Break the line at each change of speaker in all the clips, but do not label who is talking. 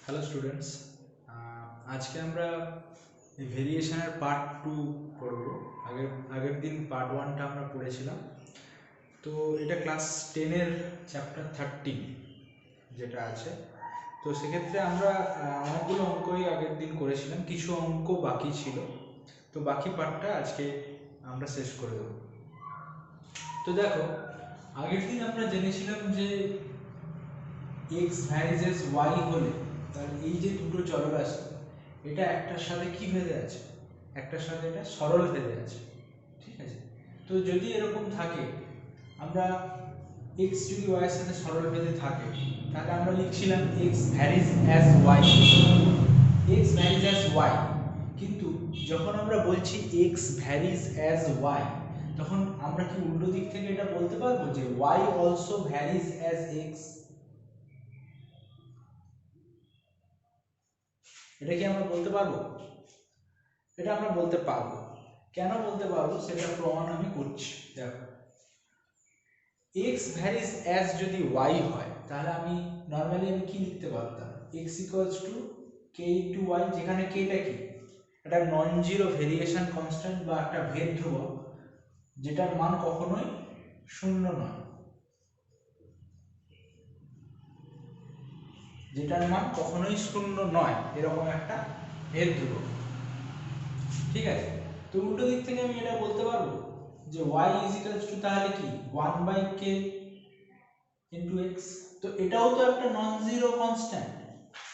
Hello students, আজকে আমরা ভেরিয়েশনের part 2 পড়ব। আগের দিন পার্ট 1টা আমরা পড়েছিলাম। তো এটা ক্লাস 10-এর চ্যাপ্টার 13 যেটা আছে। তো সেক্ষেত্রে আমরা অনেকগুলো অঙ্কই আগের দিন করেছিলাম, কিছু অঙ্ক বাকি ছিল। তো বাকি পার্টটা আজকে আমরা শেষ করে দেব। তো দেখো, আগের দিন আমরা জেনেছিলাম যে x ভ্যারিজেস y হলে তাহলে এই যে দুটো চলরাশি এটা একটার সাথে কি ভেদে আছে, একটার সাথে এটা সরল ভেদে আছে, ঠিক আছে। তো যদি এরকম থাকে, আমরা x যদি y এর সাথে সরল ভেদে থাকে তাহলে আমরা লিখছিলাম x varies as y, x varies as y। কিন্তু যখন আমরা বলছি x ভ্যারিজ অ্যাজ y, তখন আমরা কি উল্টো দিক থেকে এটা বলতে পারবো যে y also varies as x? এটা কি আমরা বলতে পারবো? এটা আমরা বলতে পারবো। কেন বলতে পারবো সেটা প্রমাণ আমি করছি। দেখো, x ভ্যারিজ অ্যাজ যদি y হয় তাহলে আমি নরমালি কি লিখতে পারতাম, x k * y, যেখানে k টা কি একটা নন জিরো ভেরিয়েশন কনস্ট্যান্ট বা একটা ভেদ ধ্রুবক, যেটার মান কখনোই শূন্য নয়, যেটার মান কখনোই শূন্য নয়, এরকম একটা ভেদ ধ্রুবক, ঠিক আছে। তো উল্টো দিক থেকে আমি এটা বলতে পারবো যে y তাহলে কি 1/k * x। তো এটাও তো একটা নন জিরো কনস্ট্যান্ট,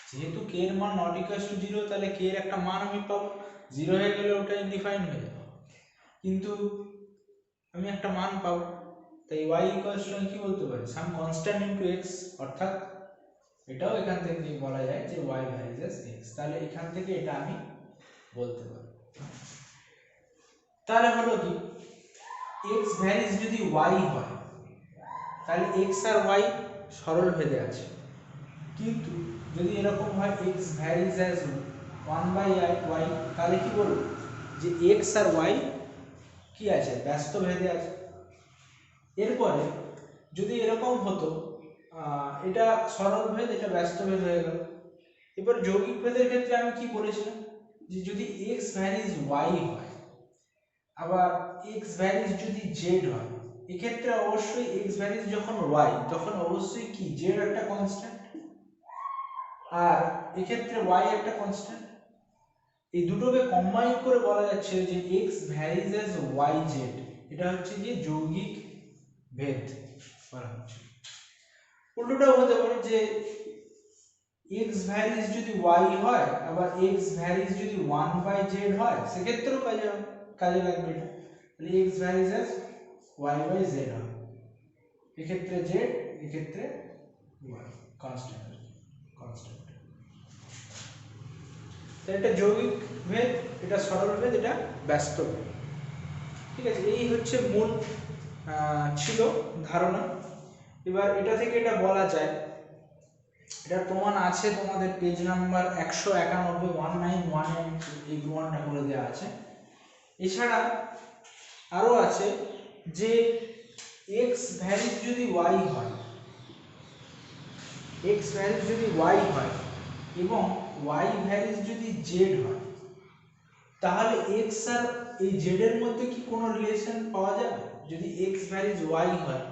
যেহেতু k এর মান নট ইকুয়াল টু 0, তাহলে k এর একটা মান আমি পাবো। 0 হয়ে গেলে ওটা ইনডিফাইন হয়ে যাবে, কিন্তু আমি একটা মান পাবো। তাই y আমি কি বলতে পারি, সাম কনস্ট্যান্ট ইনটু x, অর্থাৎ এটাও এখান থেকে বলা যায় যে y ভ্যারিজেস x। তাহলে এখান থেকে এটা আমি বলতে পারি। তাহলে হলো কি, x ভ্যারিজ যদি y হয় তাহলে x আর y সরল ভেদে আছে, কিন্তু যদি এরকম হয় x ভ্যারিজ অ্যাজ 1/y, তাহলে কি বলবো যে x আর y কি আছে, ব্যস্ত ভেদে আছে। এরপরে যদি এরকম হতো এটা সরল ভেদ, এটা ব্যস্ত ভেদ হয়ে গেল। এবার যৌগিক ভেদের ক্ষেত্রে আমি কি বলেছিলাম যে যদি x ভ্যারিজ y হয় আবার x ভ্যারিজ যদি z হয়, এক্ষেত্রে অবশ্যই x ভ্যারিজ যখন y তখন অবশ্যই কি z একটা কনস্ট্যান্ট আর এক্ষেত্রে y একটা কনস্ট্যান্ট। এই দুটোকে কম্বাইন করে বলা যাচ্ছে যে x ভ্যারিজ অ্যাজ yz, এটা হচ্ছে কি যৌগিক ভেদ বলা হচ্ছে। উল্টোটাও হতে পারে যে x ভ্যারিজ যদি y হয় আবার x ভ্যারিজ যদি 1/z হয়, সেক্ষেত্রেও কাজে লাগবে এটা। তাহলে x ভ্যারিজ অ্যাজ y/z হয়, এক্ষেত্রে z, এক্ষেত্রে y, কনস্ট্যান্ট। তো এটা যৌগিক ভেদ, এটা সরল ভেদ, এটা ব্যস্ত ভেদ, ঠিক আছে। এই হচ্ছে মূল ছিল ধারণা। এবার এটা থেকে এটা বলা যায়, এটার প্রমাণ আছে তোমাদের পেজ নাম্বার 191, 191 এই প্রমাণটা করে দেওয়া আছে। এছাড়া আরো আছে যে x ভ্যারিজ যদি y হয়, x ভ্যারিজ যদি y হয় এবং y ভ্যারিজ যদি z হয়, তাহলে x আর এই z এর মধ্যে কি কোনো রিলেশন পাওয়া যাবে? যদি x ভ্যারিজ y হয়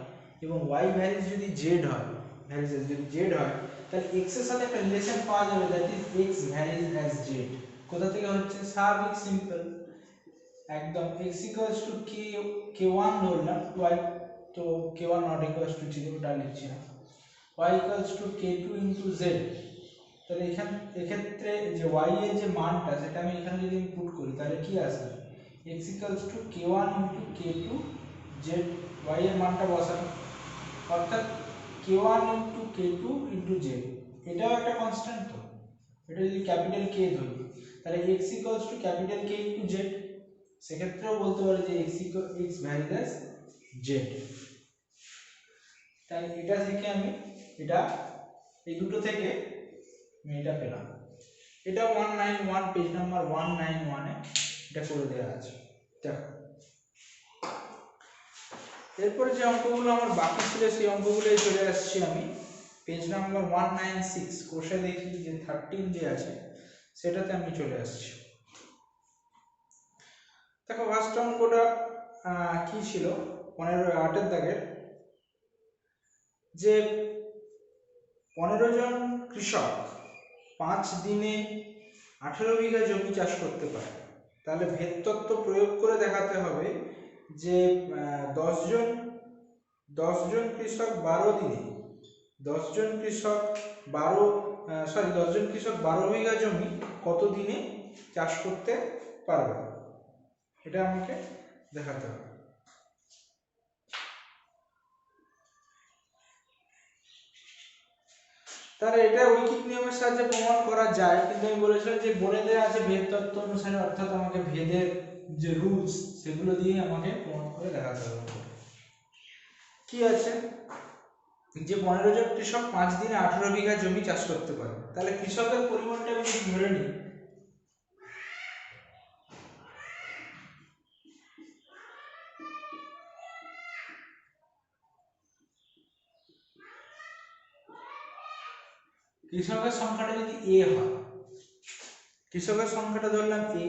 এবং y ভ্যারিজ যদি z হয়, যদি z হয়, তাহলে x এর সাথে একটা রিলেশন পাওয়া যাবে, that is x varies as z। কোথা থেকে হচ্ছে? স্বাভাবিক, সিম্পল একদম। x k1 ধরলাম, y তো k1 নট ইকুয়াল টু 0, ওটা লিখছি না। y k2 * z, তাহলে এক্ষেত্রে যে y এর যে মানটা সেটা আমি এখানে যদি পুট করি তাহলে কি আসবে, x k1 * k2 z, y এর মানটা বসানো, অর্থাৎ k1 * k2 * z, এটাও একটা কনস্ট্যান্ট। তো এটা যদি ক্যাপিটাল K ধরি তাহলে x ক্যাপিটাল K * z, সেক্ষেত্রেও বলতে পারি যে x ভ্যারিজ অ্যাজ z। তাই এটা থেকে আমি এটা এই দুটো থেকে আমি এটা পেলাম। এটা 191 পেজ নাম্বার 191 এ এটা করে দেওয়া আছে। দেখো, এরপরে যে অঙ্কগুলো আমার বাকি ছিল সেই অঙ্কগুলোই চলে আসছি আমি। পেজ নাম্বার 196 কোষে দেখি যে 13 যে আছে সেটাতে আমি চলে আসছি। দেখো ফার্স্ট অঙ্কটা কি ছিল 15-8 দাগের, যে 15 জন কৃষক 5 দিনে 18 বিঘা জমি চাষ করতে পারে। তাহলে ভেদ তত্ত্ব প্রয়োগ করে দেখাতে হবে যে 10 জন কৃষক 12 দিনে 10 জন কৃষক 12 বিঘা জমি কত দিনে চাষ করতে পারবে, এটা আমাকে দেখাতে হবে। তাহলে এটা ঐকিক নিয়মের সাহায্যে প্রমাণ করা যায়, কিন্তু আমি বলেছিলাম যে বলে দেওয়া আছে ভেদ তত্ত্ব অনুসারে, অর্থাৎ আমাকে ভেদের যে রুলস সেগুলো দিয়ে আমাকে প্রমাণ করে দেখাতে হবে। কি আছে যে 15 জন কৃষক 5 দিনে 18 বিঘা জমি চাষ করতে পারে। তাহলে কৃষকের পরিমাণটা আমি যদি ধরে নিই, কৃষকের সংখ্যাটা যদি a হয়, কৃষকের সংখ্যাটা ধরলাম a,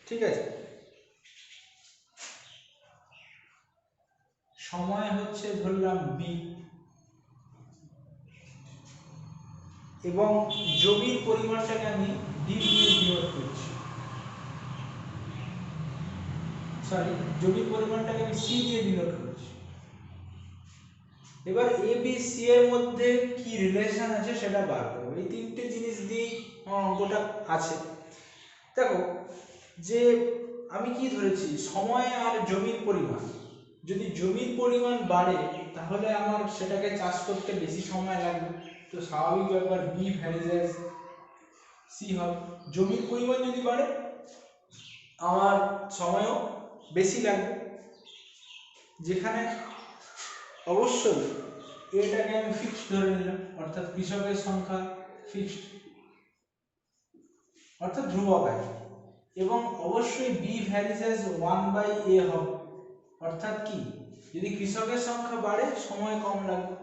ঠিক আছে, সময় হচ্ছে ধরলাম b, এবং জমির পরিমাণটাকে আমি d দিয়ে ডিনোট করছি, জমির পরিমাণটাকে আমি c দিয়ে ডিনোট করছি। এবার a b c এর মধ্যে কি রিলেশন আছে সেটা বার করব। এই তিনটে জিনিস দিয়ে অঙ্কটা আছে। দেখো যে আমি কি ধরেছি, সময় আর জমির পরিমাণ। যদি জমির পরিমাণ বাড়ে তাহলে আমার সেটাকে চাষ করতে বেশি সময় লাগবে, তো স্বাভাবিক ব্যাপার b ভ্যারিজ c হবে। জমির পরিমাণ যদি বাড়ে আমার সময়ও বেশি লাগবে, যেখানে অবশ্যই এটাকে আমি ফিক্সড ধরে নিলাম, অর্থাৎ কৃষকের সংখ্যা ফিক্সড, অর্থাৎ ধ্রুবক আছে, এবং অবশ্যই b ভ্যারিজ 1/a হবে, অর্থাৎ কি যদি কৃষকের সংখ্যা বাড়ে সময় কম লাগবে,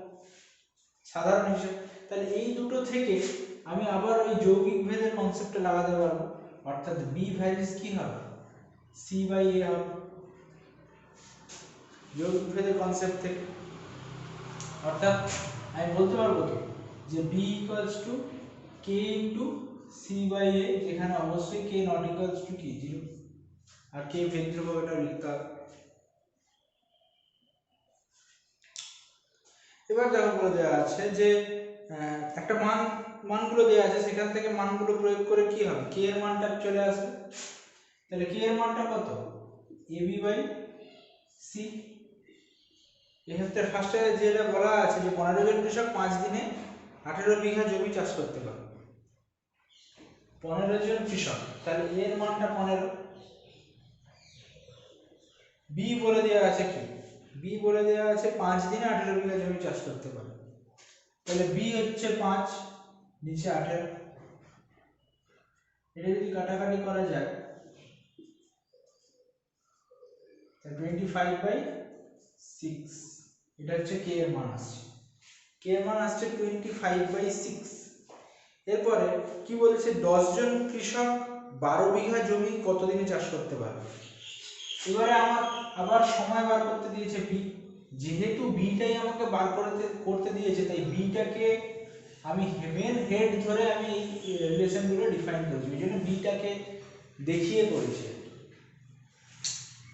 সাধারণ হিসাব। তাহলে এই দুটো থেকে আমি আবার ওই যৌগিক ভেদের কনসেপ্টে লাগাতে পারবো, অর্থাৎ b ভ্যারিজ কি হবে c/a হবে যৌগিক ভেদের কনসেপ্ট থেকে। অর্থাৎ আমি বলতে পারবো তো যে b = k * c/a, যেখানে অবশ্যই k ≠ কি 0, আর k ভেদ ধ্রুবক এটা লিখতে হবে। এবার দেখো বলে দেওয়া আছে যে একটা মানগুলো দেওয়া আছে, সেখান থেকে মানগুলো প্রয়োগ করে কি হবে, k এর মানটা চলে আসবে। তাহলে k এর মানটা কত, ab/c। এক্ষেত্রে ফার্স্টে যেটা বলা আছে যে 15 জন কৃষক 5 দিনে 18 বিঘা জমি চাষ করতে পারে। 15 জন কৃষক, তাহলে a এর মানটা 15, b বলে দেওয়া আছে কি, b বলে দেওয়া আছে 5 দিনে 18 বিঘা জমি চাষ করতে পারে। তাহলে b হচ্ছে 5, নিচে 18, এটা যদি কাটাকাটি করা যায় তাহলে 25/6, এটা হচ্ছে k এর মান আসছে, k এর মান আসছে 25/6। এরপরে কি বলছে, 10 জন কৃষক 12 বিঘা জমি কত দিনে চাষ করতে পারবে। এবারে আমার আবার সময় বার করতে দিয়েছে b, যেহেতু bটাই আমাকে বার করতে দিয়েছে, তাই bটাকে আমি মেন হেড ধরে আমি এই রিলেশনগুলো ডিফাইন করেছি, এই জন্য bটাকে দেখিয়ে করেছি।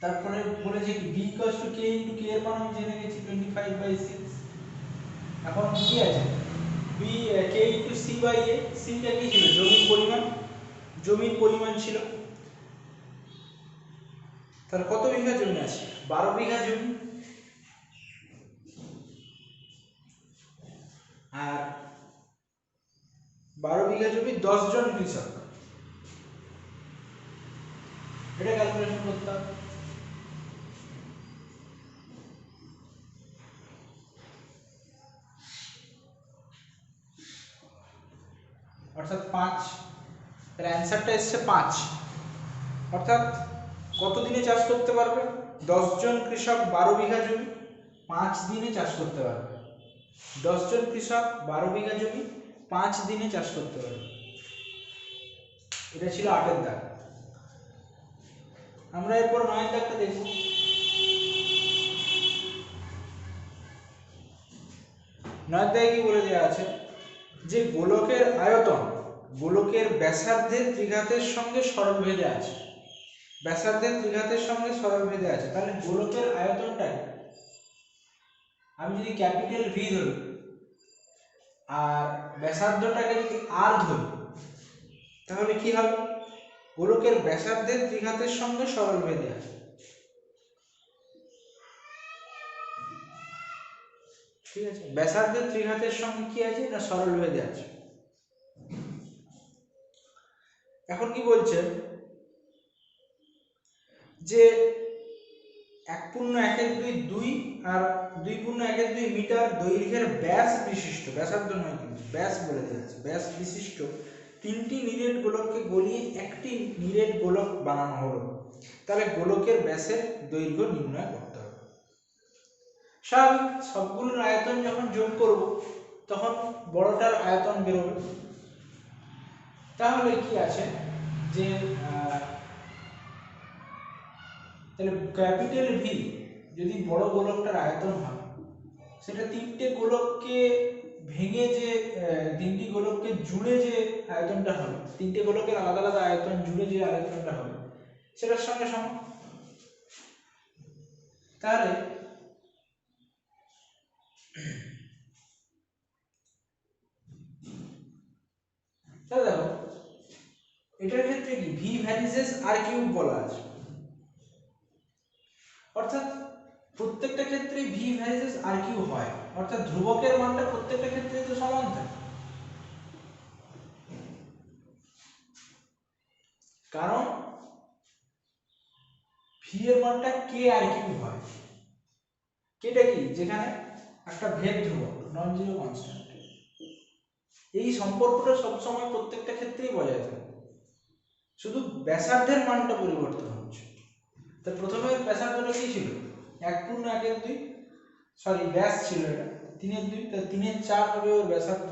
তারপরে বলেছে কি b = k * k এর মান আমি জেনে গেছি 25/6। এখন কি আছে, b k * c/a, c টা কি ছিল, জমির পরিমাণ ছিল। তাহলে কত বিঘা জমি আছে, 12 বিঘা জমি, আর 12 বিঘা জমি 10 জন কৃষক, এটা ক্যালকুলেশন করতে হবে। অর্থাৎ 5, এর অ্যানসারটা এসছে 5। অর্থাৎ কত দিনে চাষ করতে পারবে, 10 জন কৃষক 12 বিঘা জমি 5 দিনে চাষ করতে পারবে। 10 জন কৃষক 12 বিঘা জমি 5 দিনে চাষ করতে পারে। এটা ছিল 8 দাগ। আমরা এরপর 9 দাগটা দেখব। 9 দাগে কি বলে দেওয়া আছে যে গোলকের আয়তন গোলকের ব্যাসার্ধের ত্রিঘাতের সঙ্গে সরলভেদে আছে। ব্যাসার্ধের ত্রিঘাতের সঙ্গে সরলভেদে আছে, তাহলে গোলকের আয়তনটা আমি যদি ক্যাপিটাল ভি ধরি আর ব্যাসার্ধটাকে যদি আর ধরি তাহলে কি হবে? গোলকের ব্যাসার্ধের ত্রিঘাতের সঙ্গে সরলভেদে আছে। ঠিক আছে, ব্যাসার্ধের ত্রিঘাতের সঙ্গে কি আছে না সরলভেদে আছে। এখন কি বলছে যে 1.122 আর 2.122 মিটার দৈর্ঘ্যের ব্যাস বিশিষ্ট, ব্যাসার্ধ নয় কিন্তু ব্যাস বলে দিয়েছে, ব্যাস বিশিষ্ট 3টি নিরেট গোলককে গলিয়ে একটি নিরেট গোলক বানানো হলো। তাহলে গোলকের ব্যাসের দৈর্ঘ্য নির্ণয় করতে হবে। স্বাভাবিক, সবগুলোর আয়তন যখন যোগ করব তখন বড়টার আয়তন বেরোবে। তাহলে কি আছে যে তাহলে ক্যাপিটাল ভি যদি বড় গোলকটার আয়তন হয়, সেটা 3টে গোলককে ভেঙে যে 3টি গোলককে জুড়ে যে আয়তনটা হবে, 3টে গোলকের আলাদা আলাদা আয়তন জুড়ে যে আয়তনটা হবে সেটার সঙ্গে সমান। তাহলে দেখো এটার ক্ষেত্রে কি ভি ভ্যারিজেস আর কিউব বলা আছে, অর্থাৎ প্রত্যেকটা ক্ষেত্রে ভি ভ্যারিজেস আর কিউব হয়, অর্থাৎ ধ্রুবকের মানটা প্রত্যেকটা ক্ষেত্রে তো সমান থাকে। কারণ ভি এর মানটা কে আর কিউব হয়। কেটা কি? যেখানে একটা ভেদ ধ্রুবক, নন জিরো কনস্ট্যান্ট। এই সম্পর্কটা সবসময় প্রত্যেকটা ক্ষেত্রেই বজায় থাকে, শুধু ব্যাসার্ধের মানটা পরিবর্তন হচ্ছে। তো প্রথমে ব্যাসার্ধটা কি ছিল? 1.122, সরি ব্যাস ছিল এটা 3/2, তাহলে 3/4 হবে ওর ব্যাসার্ধ।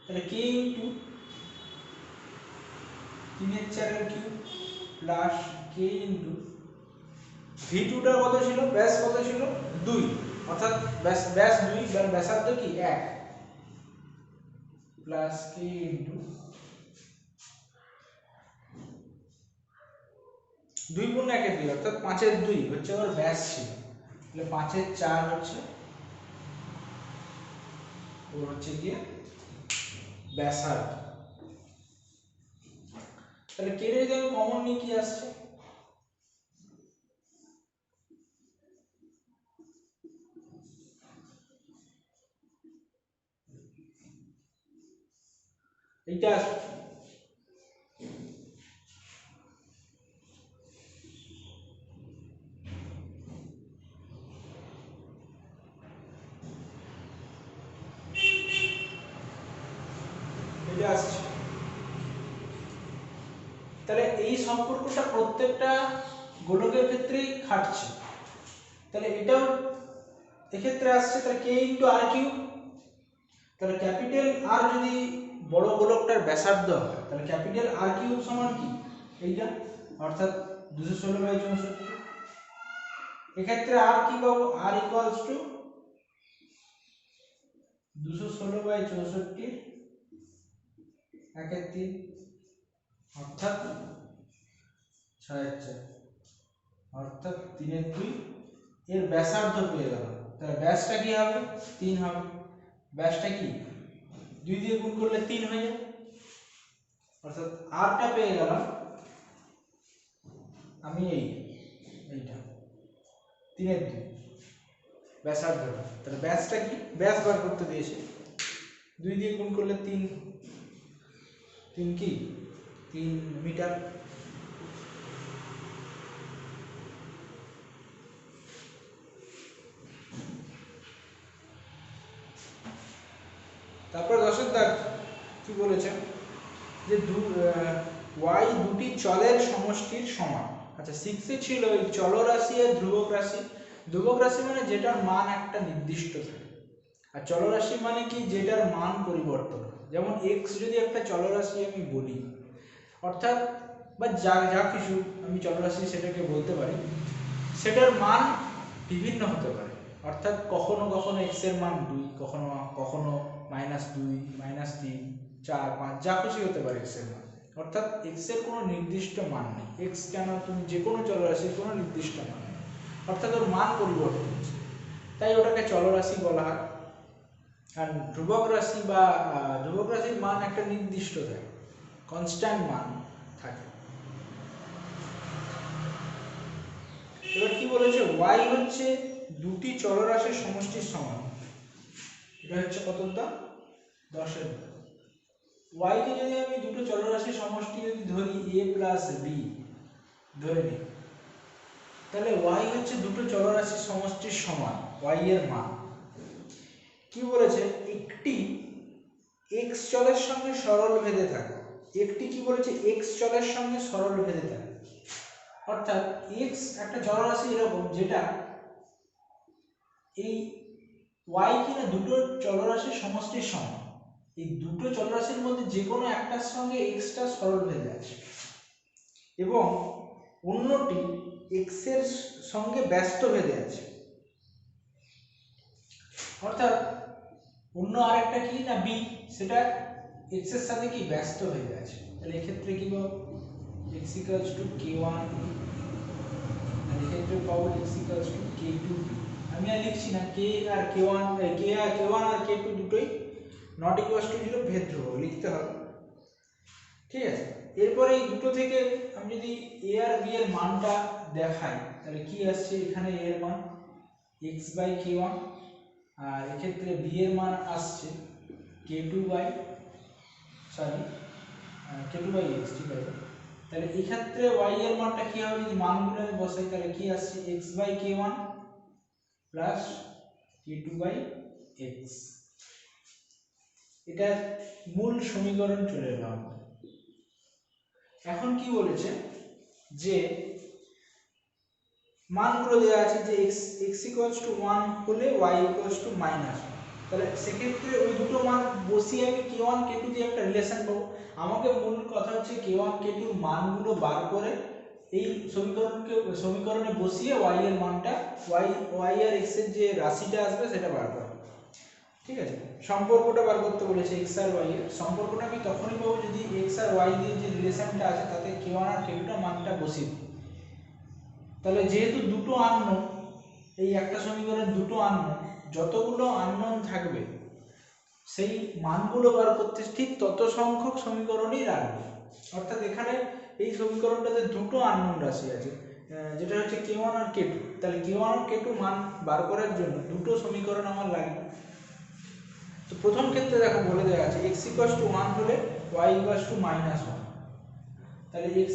তাহলে k ইনটু 3/4 এর cube plus k into v2 টা কত ছিল? ব্যাস কত ছিল? 2, অর্থাৎ ব্যাস 2 মানে ব্যাসার্ধ কি 1 প্লাস k ইনটু 2.1 অর্থাৎ 5/2 হচ্ছে ওর ব্যাস ছিল। তাহলে 5/4 হচ্ছে ওর হচ্ছে গিয়ে ব্যাসার্ধ। তাহলে কে যদি আমি কমন নিই কি আসছে? এইটা আসছে। এটা আসছে। তাহলে এই সম্পর্কটা প্রত্যেকটা গোলকের ক্ষেত্রেই খাটছে। তাহলে এটাও এক্ষেত্রে আসছে, তাহলে কে ইনটু আর কিউব। তাহলে ক্যাপিটাল আর যদি বড় গোলকটার ব্যাসার্ধ হয় তাহলে ক্যাপিটাল আর কিউব সমান কি এইটা, অর্থাৎ 216/64। এক্ষেত্রে আর কি পাবো? আর ইকুয়ালস টু 216/64 1/3 অর্থাৎ 6/4 অর্থাৎ 3/2 এর ব্যাসার্ধ পেয়ে গেল। তাহলে ব্যাসটা কি হবে? 3 হবে। ব্যাসটা কি 2 দিয়ে গুণ করলে 3 হয়ে যায়, অর্থাৎ আরটা পেয়ে গেলাম আমি এইটা 3/2 ব্যাসার্ধ। তাহলে ব্যাসটা কি? ব্যাস বার করতে দিয়েছে, 2 দিয়ে গুণ করলে 3 কি 3 মিটার। তারপর 10 দাগ কি বলেছে যে y দুটি চলের সমষ্টির সমান। আচ্ছা 6 এ ছিল এই চলরাশি আর ধ্রুবক রাশি। ধ্রুবক রাশি মানে যেটার মান একটা নির্দিষ্ট থাকে, আর চলরাশি মানে কি, যেটার মান পরিবর্তন। যেমন x যদি একটা চলরাশি আমি বলি, অর্থাৎ বা যা যা কিছু আমি চলরাশি সেটাকে বলতে পারি, সেটার মান বিভিন্ন হতে পারে। অর্থাৎ কখনো কখনো x এর মান 2, কখনো কখনো -2, -3, 4, 5 যা খুশি হতে পারে x এর মান। অর্থাৎ x এর কোনো নির্দিষ্ট মান নেই। x কেন, তুমি যে কোনো চলরাশির কোনো নির্দিষ্ট মান নেই, অর্থাৎ ওর মান পরিবর্তন হচ্ছে, তাই ওটাকে চলরাশি বলা হয়। আর ধ্রুবক রাশি বা ধ্রুবক রাশির মান একটা নির্দিষ্ট থাকে, কনস্ট্যান্ট মান থাকে। এবার কি বলেছে, y হচ্ছে দুটি চলরাশির সমষ্টির সমান। এটা হচ্ছে কতটা, 10 এর। y কে যদি আমি দুটো চলরাশির সমষ্টি যদি ধরি a প্লাস b ধরে নিই, তাহলে y হচ্ছে দুটো চলরাশির সমষ্টির সমান, y এর মান। কি বলেছে, একটি x চলের সঙ্গে সরল ভেদে থাকে। একটি কি বলেছে, x চলের সঙ্গে সরল ভেদে থাকে। অর্থাৎ x একটা চলরাশি এরকম যেটা এই y কিনা দুটো চলরাশির সমষ্টির সমান। এই দুটো চলরাশির মধ্যে যে কোনো একটার সঙ্গে x টা সরল ভেদে আছে এবং অন্যটি x এর সঙ্গে ব্যস্ত ভেদে আছে। অর্থাৎ অন্য আরেকটা কি না b, সেটা x এর সাথে কি ব্যস্ত ভেদে আছে। তাহলে এই ক্ষেত্রে কি পাবো, x k1, আর এই ক্ষেত্রে পাবো x k2b। আমি আর লিখছি না k আর k1, k1 আর k2 দুটোই নট ইকুয়াল টু 0 ভেদ ধ্রুবক লিখতে হবে। ঠিক আছে, এরপরে এই দুটো থেকে আমি যদি a আর b এর মানটা দেখাই, তাহলে কি আসছে, এখানে a এর মান x/k1, আর এক্ষেত্রে b এর মান আসছে k2/x, ঠিক আছে। তাহলে এই ক্ষেত্রে y এর মানটা কি হবে, যদি মানগুলো আমি বসাই, তাহলে কি আসছে x/k1 প্লাস k2/x। এটা মূল সমীকরণ চলে এলো। এখন কি বলেছে, যে মানগুলো দেওয়া আছে যে x 1 হলে y -1। তাহলে সেক্ষেত্রে ওই দুটো মান বসিয়ে আমি k1 k2 দিয়ে একটা রিলেশন পাবো। আমাকে মূল কথা হচ্ছে k1 k2 এর মানগুলো বার করে এই সমীকরণে বসিয়ে y এর মানটা, y আর x এর যে রাশিটা আসবে সেটা বার করা। ঠিক আছে, সম্পর্কটা বার করতে বলেছে x আর y এর। সম্পর্কটা আমি তখনই পাবো যদি x আর y দিয়ে যে রিলেশনটা আছে তাতে k1 আর k2 এর মানটা বসিয়ে দিই। তাহলে যেহেতু দুটো আননোন, এই একটা সমীকরণে দুটো আননোন, যতগুলো আননোন থাকবে সেই মানগুলো বার করতে ঠিক তত সংখ্যক সমীকরণই রাখবে। অর্থাৎ এখানে এই সমীকরণটাতে দুটো আননোন রাশি আছে, যেটা হচ্ছে k1 আর k2। তাহলে k1 আর k2 মান বার করার জন্য দুটো সমীকরণ আমার লাগবে। তো প্রথম ক্ষেত্রে দেখো বলে দেওয়া আছে x 1 হলে y -1। তাহলে x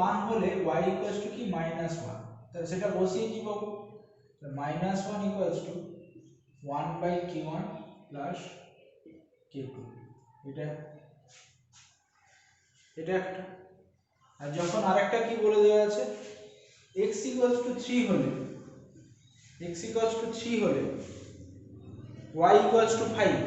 1 হলে y কি -1। তাহলে সেটা বসিয়ে কি পাবো, -1 1/k1 প্লাস k2। এটা একটা। আর যখন আরেকটা কি বলে দেওয়া আছে, x 3 হলে y 5।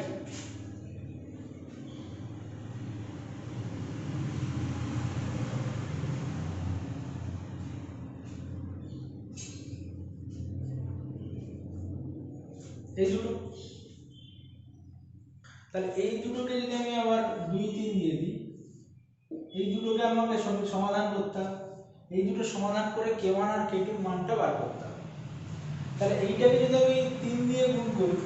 এই দুটো, তাহলে এই দুটোকে যদি আমি আবার 2 3 দিয়ে দিই, এই দুটোকে আমাকে সমাধান করতে হবে। এই দুটো সমাধান করে k1 আর k2 এর মানটা বার করতে হবে। তাহলে এইটাকে যদি আমি 3 দিয়ে গুণ করি,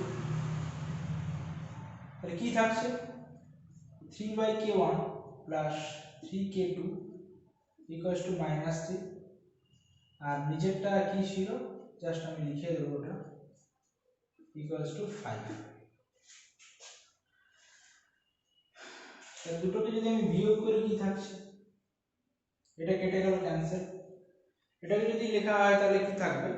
তাহলে কি থাকছে, 3/k1 প্লাস 3k2 -3। আর নিচেরটা কি ছিল, জাস্ট আমি লিখে দেবো, ওটা =5। তাহলে দুটোকে যদি আমি বিয়োগ করি কি থাকছে, এটা কেটে গেল, ক্যান্সেল। এটাকে যদি লেখা হয় তাহলে কি থাকবে,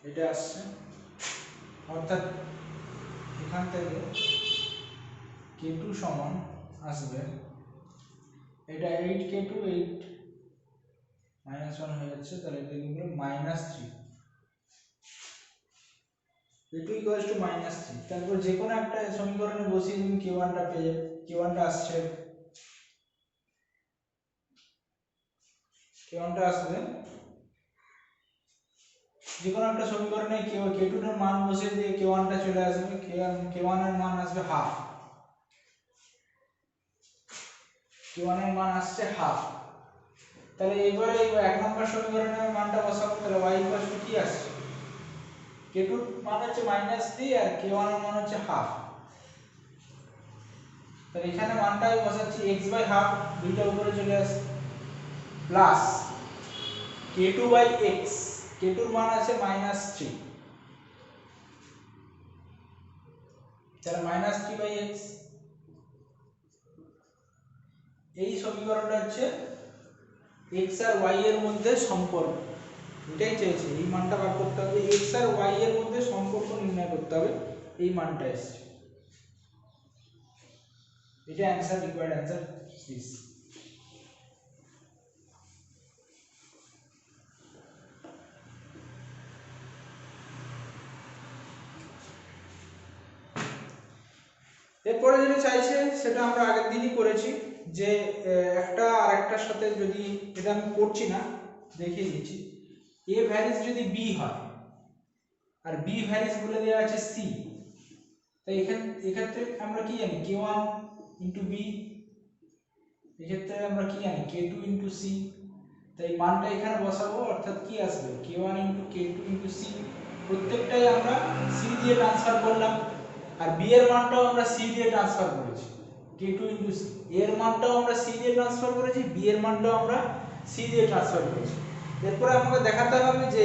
এটা আসছে, অর্থাৎ এখান থেকে k2 সমান আসবে, এটা 8k2 8 -1 হয়ে যাচ্ছে, তাহলে এটা লিখব -3, k2 -3। তারপর যে কোনো একটা সমীকরণে বসিয়ে তুমি k1 টা পেয়ে যাবে, k1 টা আসছে, k1 টা আসবে যে কোনো একটা সমীকরণে k2 এর মান বসিয়ে দিয়ে k1 টা চলে আসবে, k1 এর মান আসবে হাফ, k1 এর মান আসছে হাফ। তাহলে এবারে এই এক নম্বর সমীকরণের মানটা বসাবো, তাহলে y কি আসছে, k2 এর মান হচ্ছে -3 আর k1 এর মান হচ্ছে হাফ। তাহলে এখানে মানটা আমি বসাচ্ছি x/2, দুইটা উপরে চলে আসে, প্লাস k2/x, k2 এর মান আছে -3, তাহলে -3/x। এই সমীকরণটা হচ্ছে x আর y এর মধ্যে সম্পর্ক, এটাই চেয়েছি, এই মানটা বার করতে হবে, x আর y এর মধ্যে সম্পর্ক নির্ণয় করতে হবে, এই মানটা এসছে, এটা অ্যানসার, রিকোয়ার্ড অ্যানসার দিস। এরপরে যেটা চাইছে সেটা আমরা আগের দিনই করেছি, যে একটা আরেকটার সাথে যদি, এটা আমি করছি না, দেখিয়ে দিচ্ছি, a ভ্যারিজ যদি b হয় আর b ভ্যারিজ বলে দেওয়া আছে c, তাই এক্ষেত্রে আমরা কি জানি k1 * b, এক্ষেত্রে আমরা কি জানি k2 * c, তাই মানটা এখানে বসাবো, অর্থাৎ কি আসবে k1 * k2 * c, প্রত্যেকটাই আমরা c দিয়ে ট্রান্সফার করলাম, আর b এর মানটাও আমরা c দিয়ে ট্রান্সফার করেছি, k2 * c, এর মানটাও আমরা c দিয়ে ট্রান্সফার করেছি, b এর মানটাও আমরা c দিয়ে ট্রান্সফার করেছি। এরপরে আমাকে দেখাতে হবে যে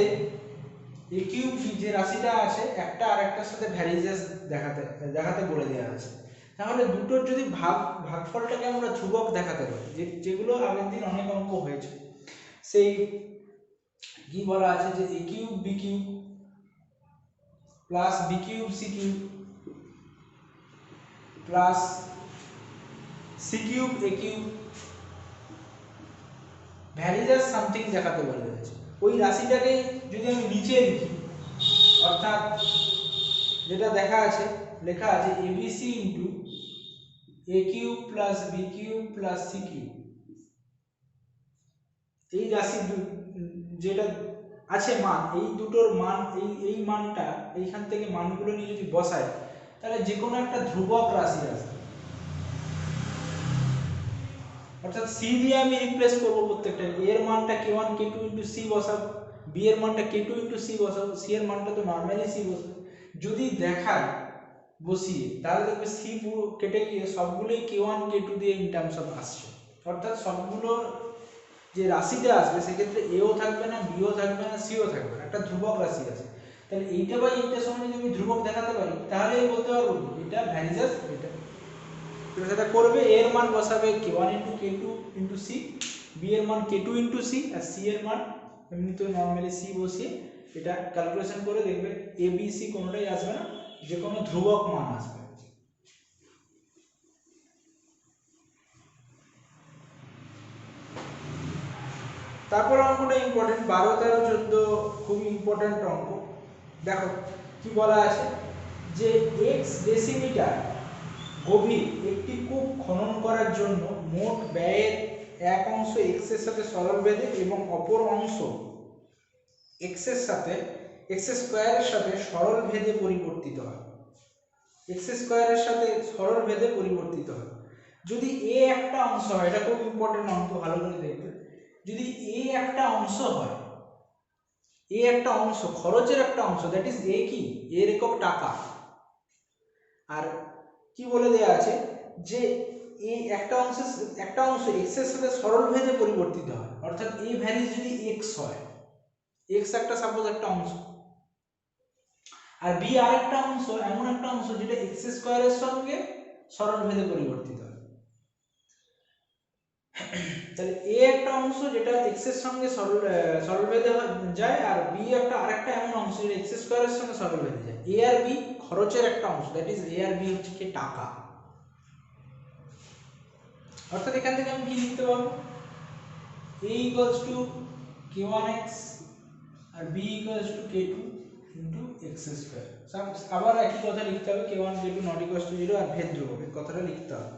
a কিউব যে রাশিটা আছে একটা আরেকটার সাথে ভ্যারিজেস দেখাতে বলে দেওয়া আছে, তাহলে দুটোর যদি ভাগফলটাকে আমরা ধ্রুবক দেখাতে পারি, যেগুলো আগের দিন অনেক অঙ্ক হয়েছে, সেই কি বলা আছে যে a cube b cube plus b cube c cube plus c cube a cube varies as something দেখাতে বলে দিয়েছে। ওই রাশিটাকে যদি আমি নিচে লিখি, অর্থাৎ যেটা লেখা আছে abc * a cube plus b cube plus c cube, এই রাশি যেটা আছে মান, এই দুটোর মান, এই মানটা এইখান থেকে মানগুলো নিয়ে যদি বসাই, তাহলে যে কোনো একটা ধ্রুবক রাশি আসবে, অর্থাৎ c দিয়ে আমি রিপ্লেস করব প্রত্যেকটা, এর মানটা k1 k2 * c বসাবো, b এর মানটা k2 * c বসাবো, c এর মানটা তো নরমালি c বসাবো। যদি দেখায় বসিয়ে, তাহলে দেখবে c পুরো কেটে গিয়ে সবগুলোই k1 k2 দিয়ে ইন টার্মস অফ আসছে, অর্থাৎ সবগুলো যে রাশিটা আসবে সেক্ষেত্রে এও থাকবে না, বিও থাকবে না, সিও থাকবে না, একটা ধ্রুবক রাশি আছে। তাহলে এইটা বা এইটার সঙ্গে যদি আমি ধ্রুবক দেখাতে পারি, তাহলেই বলতে পারবো এটা ভ্যারিজেস এটা। তো সেটা করবে, এর মান বসাবে k1 * k2 * c, b এর মান k2 * c, আর c এর মান এমনি তো নরমালি c বসিয়ে এটা ক্যালকুলেশন করে দেখবে a b c কোনোটাই আসবে না, যে কোনো ধ্রুবক মান আসবে। তারপর অঙ্কটা ইম্পর্টেন্ট, 12 13 14 খুব ইম্পর্টেন্ট অঙ্ক। দেখো কি বলা আছে, যে x ডেসিমিটার গভীর একটি কূপ খনন করার জন্য মোট ব্যয়ের এক অংশ x এর সাথে সরল বেধে এবং অপর অংশ x স্কয়ারের সাথে সরল ভেদে পরিবর্তিত হয়, x স্কয়ারের সাথে সরল ভেদে পরিবর্তিত হয়। যদি a একটা অংশ হয়, এটা খুব ইম্পর্টেন্ট অঙ্ক, ভালো করে দেখবে, যদি a একটা অংশ হয়, a একটা অংশ, খরচের একটা অংশ, দ্যাট ইজ a কি, এর একক টাকা, আর কি বলে দেয়া আছে যে এই একটা অংশ x এর সাথে সরল ভেদে পরিবর্তিত হয়, অর্থাৎ a ভ্যারিজ যদি x হয়, x একটা সাপোজ একটা অংশ, আর b আরেকটা অংশ, এমন একটা অংশ যেটা x স্কয়ারের সঙ্গে সরল ভেদে পরিবর্তিত হয়। তাহলে এ একটা অংশ যেটা এক্স এর সঙ্গে সরলভেদে যায়, আর বি একটা আরেকটা এমন অংশ যেটা এক্স স্কয়ারের সঙ্গে সরলভেদে যায়। এ আর বি খরচের একটা অংশ, দ্যাট ইজ এ আর বি হচ্ছে কি টাকা। অর্থাৎ এখান থেকে আমি কি লিখতে পারবো, a equals to k1x R b equals to k2 into x square। আবার একই কথা লিখতে হবে, k1 k2 not equals to 0 আর ভেদ ধ্রুবক এই কথাটা লিখতে হবে।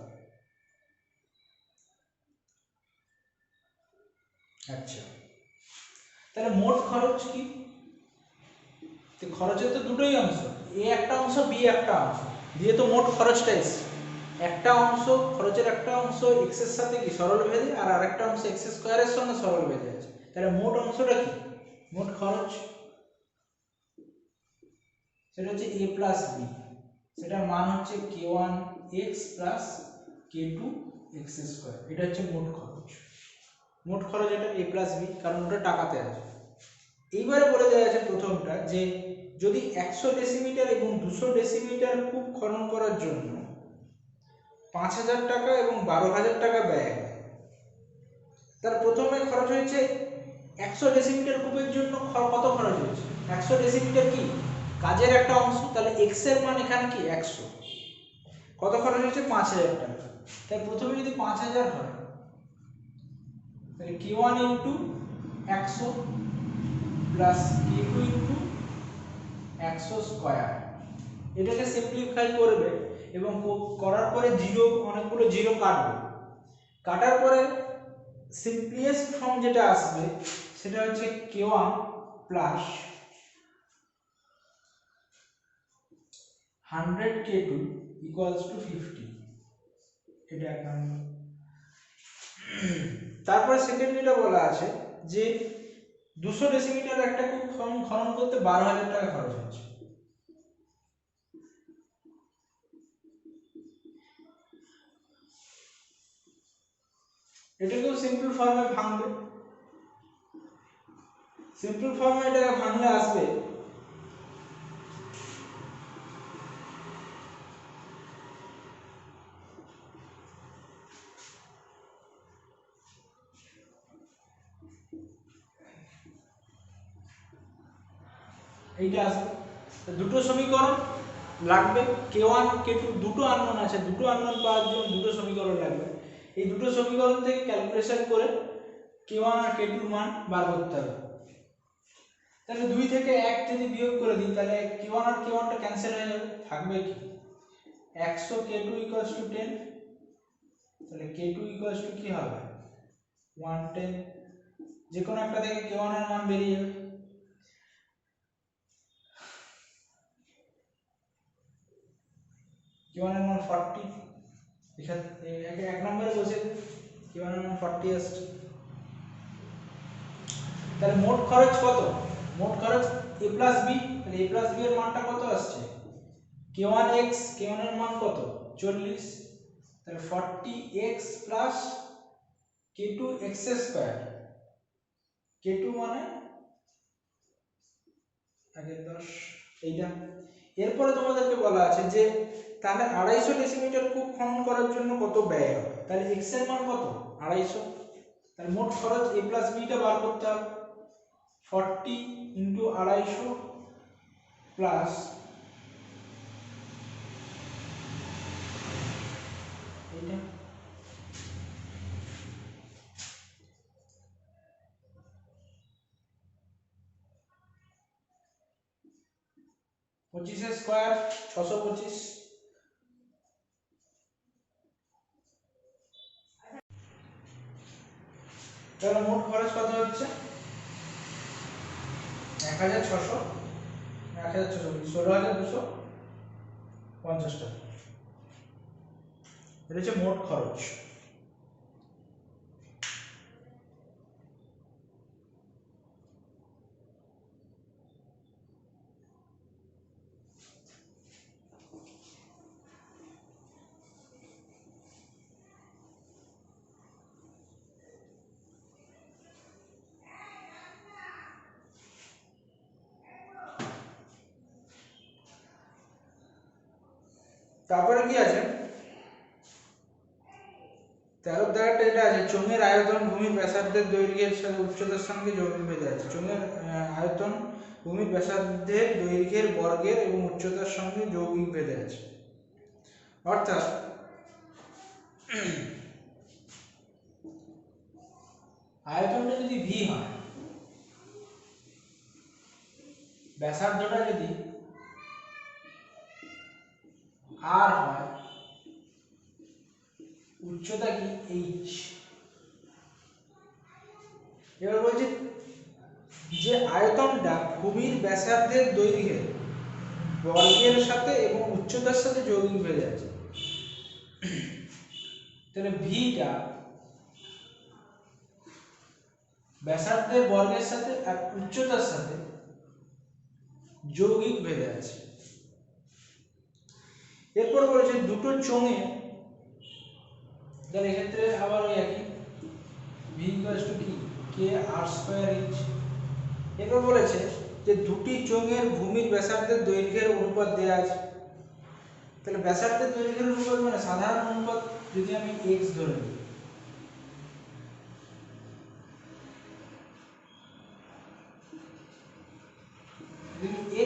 আচ্ছা, তাহলে মোট খরচ কি? তো খরচের তো দুটোই অংশ, এ একটা অংশ বি একটা অংশ, দিয়ে তো মোট খরচটা এসছে। একটা অংশ খরচের একটা অংশ x এর সাথে কি সরলভেদে, আর আরেকটা অংশ x স্কয়ারের সঙ্গে সরলভেদে আছে। তাহলে মোট অংশটা কি? মোট খরচ সেটা হচ্ছে a প্লাস b, সেটার মান হচ্ছে k1x প্লাস k2x স্কয়ার। এটা হচ্ছে মোট খরচ। মোট খরচ এটা a প্লাস b, কারণ ওটা টাকাতে আছে। এইবারে বলে দেওয়া আছে প্রথমটা, যে যদি 100 ডেসিমিটার এবং 200 ডেসিমিটার কূপ খনন করার জন্য 5000 টাকা এবং 12000 টাকা ব্যয় হয়, তার প্রথমে খরচ হয়েছে 100 ডেসিমিটার কূপের জন্য কত খরচ হয়েছে? 100 ডেসিমিটার কি কাজের একটা অংশ, তাহলে x এর মান এখানে কি 100, কত খরচ হয়েছে 5000 টাকা। তাই প্রথমে যদি 5000 হয়, তাহলে k1 into 100 plus k2 into 100 square, এটাকে সিম্পলিফাই করবে এবং করার পরে জিরো, অনেকগুলো জিরো কাটবে। কাটার পরে সিম্পলিয়েস্ট ফর্ম যেটা আসবে সেটা হচ্ছে k1 plus 100 k2 equals to 50। এটা এক নম্বর। তারপরে সেকেন্ড যেটা বলা আছে যে 200 ডেসিমিটার একটা কূপ খনন করতে 12000 টাকা খরচ হচ্ছে। এটাকেও সিম্পল ফর্মে ভাঙবে। সিম্পল ফর্মে এটাকে ভাঙলে আসবে এইটা আসবে। দুটো সমীকরণ লাগবে, k1 k2 দুটো আননোন আছে, দুটো আননোন পাওয়ার জন্য দুটো সমীকরণ লাগবে। এই দুটো সমীকরণ থেকে ক্যালকুলেশন করে k1 আর k2 এর মান বার করতে হবে। তাহলে 2 থেকে 1 যদি বিয়োগ করে দিই, তাহলে k1 আর k1 টা ক্যান্সেল হয়ে যাবে, থাকবে কি 100 k2 10। তাহলে k2 কি হবে 110, যে কোনো একটা থেকে k1 এর মান বেরিয়ে যাবে। k1 এর মান 40, এখানে এক নম্বরে বসে k1 এর মান 40 আসছে। তাহলে মোট খরচ কত? মোট খরচ a প্লাস b, তাহলে a প্লাস b এর মানটা কত আসছে k1x, k1 এর মান কত 40, তাহলে 40x plus k2x square, k2 মানে আগে 10 এইটা। এরপরে তোমাদেরকে বলা আছে যে তাহলে 250 ডেসিমিটার কূপ খনন করার জন্য কত ব্যয় হবে, তাহলে x এর মান কত 250, তাহলে মোট খরচ a প্লাস b টা বার করতে হবে। 40 ইনটু 250 প্লাস এইটা, পঁচিশের স্কয়ার 625। তাহলে মোট খরচ কত হচ্ছে 1600, 16250 টাকা। এটা হচ্ছে মোট খরচ। তারপরে কি আছে 13 দ্বারা যেটা আছে চোঙের আয়তন ভূমির ব্যাসার্ধের দৈর্ঘ্যের সাথে উচ্চতার সঙ্গে যৌগিক ভেদে আছে। চোঙের আয়তন ভূমির ব্যাসার্ধের দৈর্ঘ্যের বর্গের এবং উচ্চতার সঙ্গে যৌগিক ভেদে আছে। অর্থাৎ আয়তনটা যদি ভি হয়, ব্যাসার্ধটা যদি আর হয়, উচ্চতা কি এইচ। এবার বলছি যে আয়তনটা ভূমির ব্যাসার্ধের দৈর্ঘ্যের বর্গের সাথে এবং উচ্চতার সাথে যৌগিক ভেদে আছে, তাহলে ভিটা ব্যাসার্ধের বর্গের সাথে আর উচ্চতার সাথে যৌগিক ভেদে আছে। এরপর বলেছে দুটো চোঙে, তাহলে এক্ষেত্রে আবার ওই একই ভি ইকুয়ালস টু কি কে আর স্কয়ার এইচ। এরপর বলেছে যে দুটি চোঙের ভূমির ব্যাসার্ধের দৈর্ঘ্যের অনুপাত দেওয়া আছে। তাহলে ব্যাসার্ধের দৈর্ঘ্যের অনুপাত মানে সাধারণ অনুপাত যদি আমি x ধরে নিই,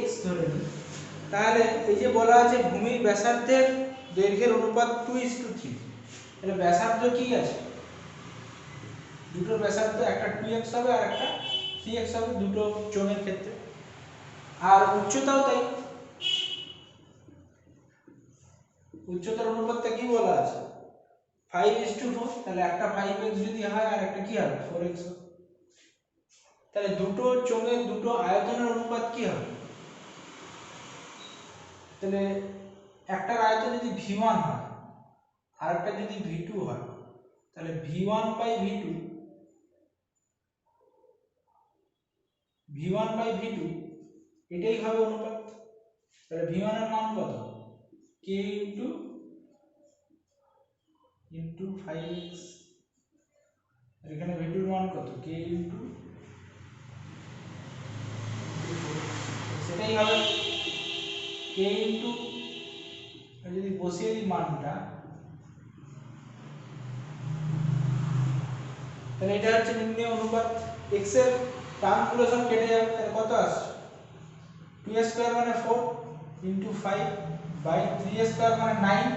x ধরে নিই, তাহলে এই যে বলা আছে ভূমির ব্যাসার্ধের দৈর্ঘ্যের অনুপাত 2:3, তাহলে ব্যাসার্ধ কি আছে, দুটো ব্যাসার্ধ একটা 2x হবে আর একটা 3x হবে দুটো চোঙের ক্ষেত্রে, আর উচ্চতাও তাই। উচ্চতার অনুপাতটা কি বলা আছে 5:4, তাহলে একটা 5x যদি হয় আর একটা কি হবে 4x হবে। তাহলে দুটো চোঙের দুটো আয়তনের অনুপাত কি হবে, তাহলে একটার আয়তন যদি v1 হয় আর একটা যদি v2 হয়, তাহলে v1 বাই v2 এটাই হবে অনুপাত। তাহলে v1 এর মান কত k ইনটু 5x, আর এখানে v2 এর মান কত k ইনটু, সেটাই হবে k ইনটু, যদি বসিয়ে দিই মানটা, তাহলে এটা হচ্ছে নির্ণয় অনুপাত। x এর টার্মগুলো সব কেটে যাবে, তাহলে কত আসছে 2 স্কয়ার মানে 4 ইনটু 5 বাই 3 স্কয়ার মানে 9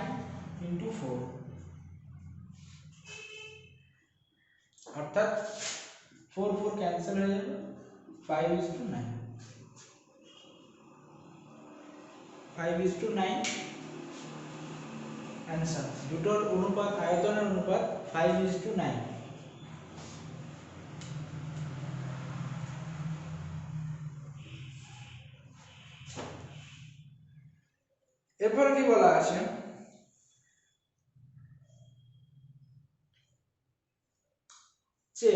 ইনটু 4, অর্থাৎ 4 4 ক্যান্সেল হয়ে যাবে, 5:9, 5:9 অ্যানসার। দুটোর অনুপাত, আয়তনের অনুপাত 5:9। এরপর কি বলা আছে, যে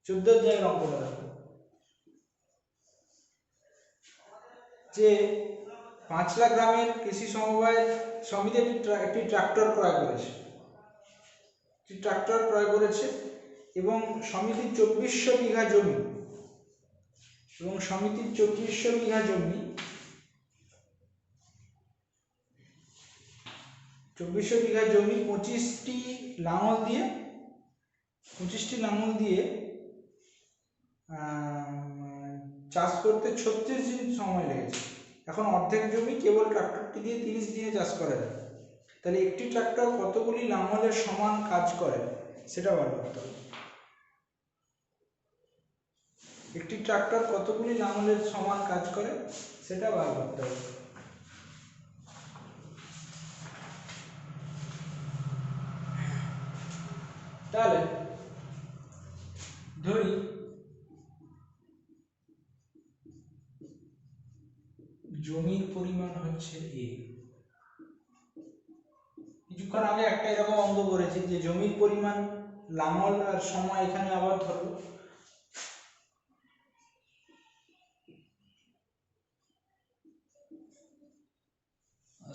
14 জায়গায় অঙ্কটা দেখো, যে 5 লাখ গ্রামের কৃষি সমবায় সমিতি একটি ট্রাক্টর ক্রয় করেছে, এবং সমিতির 2400 বিঘা জমি, এবং সমিতির 2400 বিঘা জমি 25টি লাঙল দিয়ে চাষ করতে 36 দিন সময় লেগেছে। এখন অর্ধেক জমি কেবল ট্রাক্টরটি দিয়ে 30 দিনে চাষ করা যায়। তাহলে একটি ট্রাক্টর কতগুলি লাঙলের সমান কাজ করে সেটা বার করতে হবে। একটি ট্রাক্টর কতগুলি লাঙলের সমান কাজ করে সেটা বার করতে হবে। তাহলে ধরি জমির পরিমাণ হচ্ছে a। কিছুক্ষণ আগে একটা এরকম অঙ্ক করেছি যে জমির পরিমাণ, লাঙল আর সময়, এখানে আবার ধরো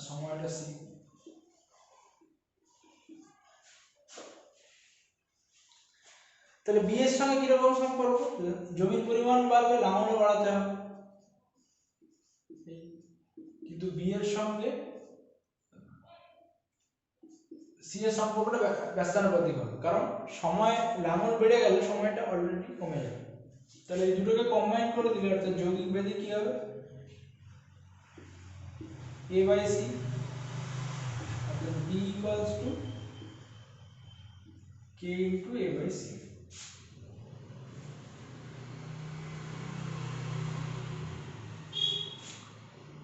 সময়টা c। তাহলে b এর সঙ্গে কিরকম সম্পর্ক, জমির পরিমাণ বাড়বে লাঙলও বাড়াতে হবে, কিন্তু b এর সঙ্গে সি এর সম্পর্কটা ব্যস্তানুপাতিক হবে, কারণ সময় লাঙল বেড়ে গেলে সময়টা অলরেডি কমে যাবে। তাহলে এই দুটোকে কম্বাইন করে দিলে অর্থাৎ যৌগিক ব্যাধি কি হবে, a by c অর্থাৎ b equals to k into a by c।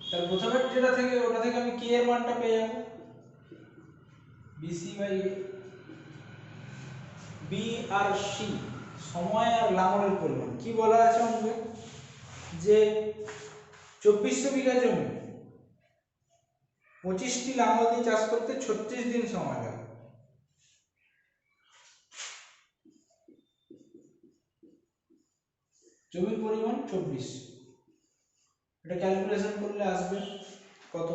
তাহলে প্রথমে যেটা থেকে ওটা থেকে আমি k এর মানটা পেয়ে যাব bc বাই a। b আর c সময় আর লাঙলের পরিমাণ কি বলা আছে অঙ্কে, যে 2400 বিঘা জমি 25টি লাঙল দিয়ে চাষ করতে 36 দিন সময় লাগে। জমির পরিমাণ 24, এটা ক্যালকুলেশন করলে আসবে কত,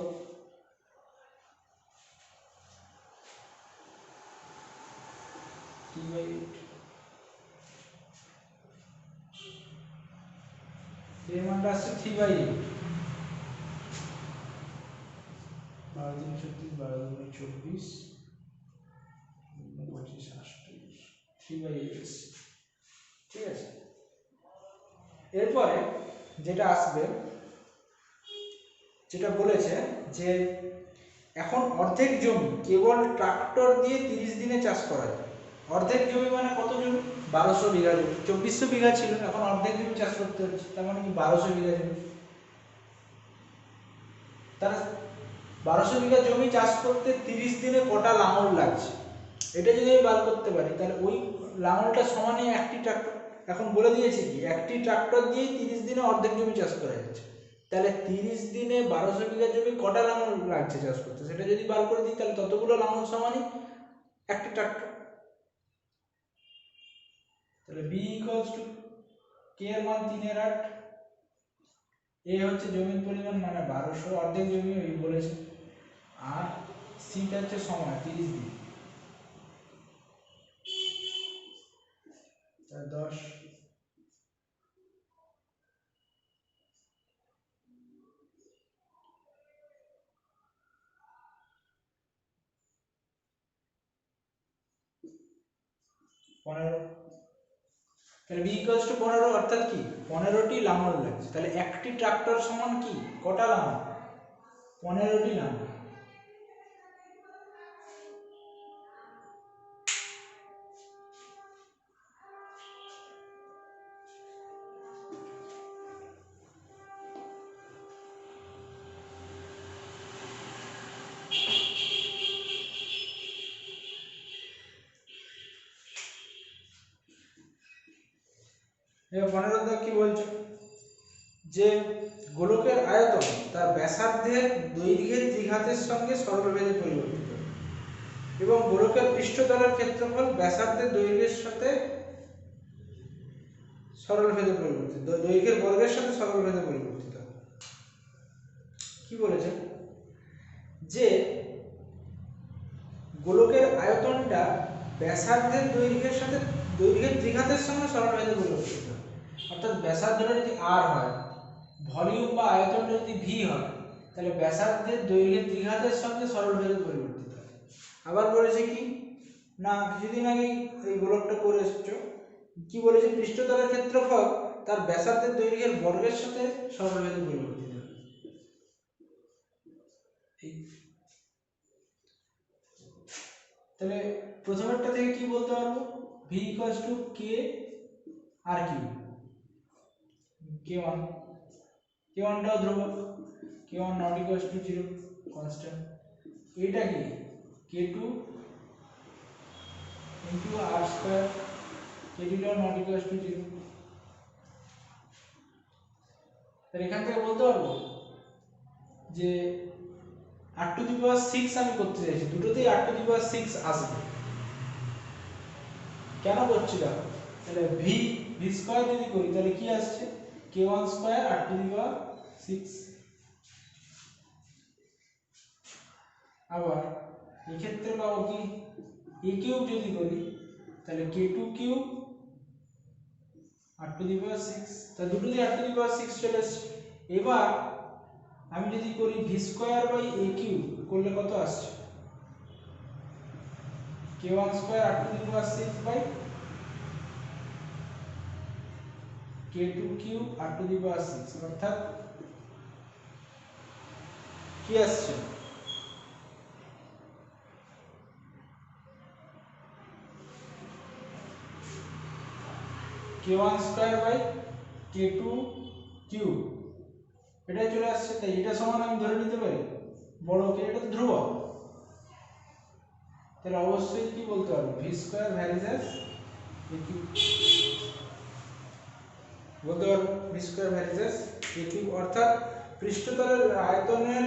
t/8 এর মানটা আসছে 3/8, 12 3 36 12 2 24 25 28 3/8, ঠিক আছে। এরপরে যেটা আসবে, যেটা বলেছে যে এখন অর্ধেক জমি কেবল ট্রাক্টর দিয়ে 30 দিনে চাষ করা যায়। অর্ধেক জমি মানে কত জমি, 1200 বিঘা জমি, 2400 বিঘা ছিল, এখন অর্ধেক জমি চাষ করতে হচ্ছে, তার মানে কি 1200 বিঘা জমি। তাহলে 1200 বিঘা জমি চাষ করতে 30 দিনে কটা লাঙল লাগছে, এটা যদি আমি বার করতে পারি তাহলে ওই লাঙলটা সমানে একটি ট্রাক্টর। এখন বলে দিয়েছি কি একটি ট্রাক্টর দিয়ে 30 দিনে অর্ধেক জমি চাষ করা যাচ্ছে, তাহলে 30 দিনে 1200 বিঘা জমি কটা লাঙল লাগছে চাষ করতে, সেটা যদি বার করে দিই তাহলে ততগুলো লাঙল সমানই একটি ট্রাক্টর। তাহলে b ইকুয়ালস টু k এর মান 3/8, a হচ্ছে জমির পরিমাণ মানে 1200, অর্ধেক জমি ওই বলেছে, আর c টা হচ্ছে সময় 30 দিন, 10 15। তাহলে b ইকুয়ালস টু 15 অর্থাৎ কি 15টি লাঙল লাগছে। তাহলে একটি ট্রাক্টর সমান কি কটা লাঙল, 15টি লাঙল। এবার 15 দাগ কি বলছে, যে গোলকের আয়তন তার ব্যাসার্ধের দৈর্ঘ্যের দ্বিঘাতের সঙ্গে সরলভেদে পরিবর্তিত এবং গোলকের পৃষ্ঠতলের ক্ষেত্রফল ব্যাসার্ধের দৈর্ঘ্যের সাথে সরলভেদে পরিবর্তিত, দৈর্ঘ্যের বর্গের সাথে সরলভেদে পরিবর্তিত। কি বলেছে, যে গোলকের আয়তনটা ব্যাসার্ধের দৈর্ঘ্যের সাথে দৈর্ঘ্যের দ্বিঘাতের সঙ্গে সরলভেদে পরিবর্তিত, অর্থাৎ ব্যাসার্ধটা যদি r হয়, ভলিউম বা আয়তনটা যদি v হয়, তাহলে ব্যাসার্ধের দৈর্ঘ্যের দ্বিঘাতের সঙ্গে সরলভেদে পরিবর্তিত হয়। আবার বলেছে কি না, কিছুদিন আগেই এই গোলকটা করে এসেছো, কি বলেছে পৃষ্ঠতলের ক্ষেত্রফল তার ব্যাসার্ধের দৈর্ঘ্যের বর্গের সাথে সরলভেদে পরিবর্তিত হয়। তাহলে প্রথমেরটা থেকে কি বলতে পারবো, v ইকুয়ালস টু k আর কিউ, k1 টাও ধ্রুবক, k1 not equals to 0 constant, এটা কি k2 into r square, k2 টাও নট ইকুয়ালস টু 0। তাহলে এখান থেকে বলতে পারবো যে r টু দি পাওয়ার 6 আমি করতে চাইছি, দুটোতেই r টু দি পাওয়ার 6 আসবে। কেন করছি দেখো, তাহলে v স্কয়ার যদি করি তাহলে কি আসছে, k1 square r to the power 6। আবার এই ক্ষেত্রে পাবো কি a কিউব যদি করি তাহলে k2 cube r to the power 6, তাহলে দুটোতেই r টু দি পাওয়ার 6 চলে আসছে। এবার আমি যদি করি v square by a cube করলে কত আসছে, k1 square r to the power 6 by k2 cube r to the power 6, অর্থাৎ কি আসছে k1 square by k2 cube, এটাই চলে আসছে। তাই এটা সমান আমি ধরে নিতে পারি বড় কে, এটা তো ধ্রুবক, তাহলে অবশ্যই কি বলতে পারবো v square varies as a cube, বলতে পারবো v square varies as a cube, অর্থাৎ পৃষ্ঠতলের আয়তনের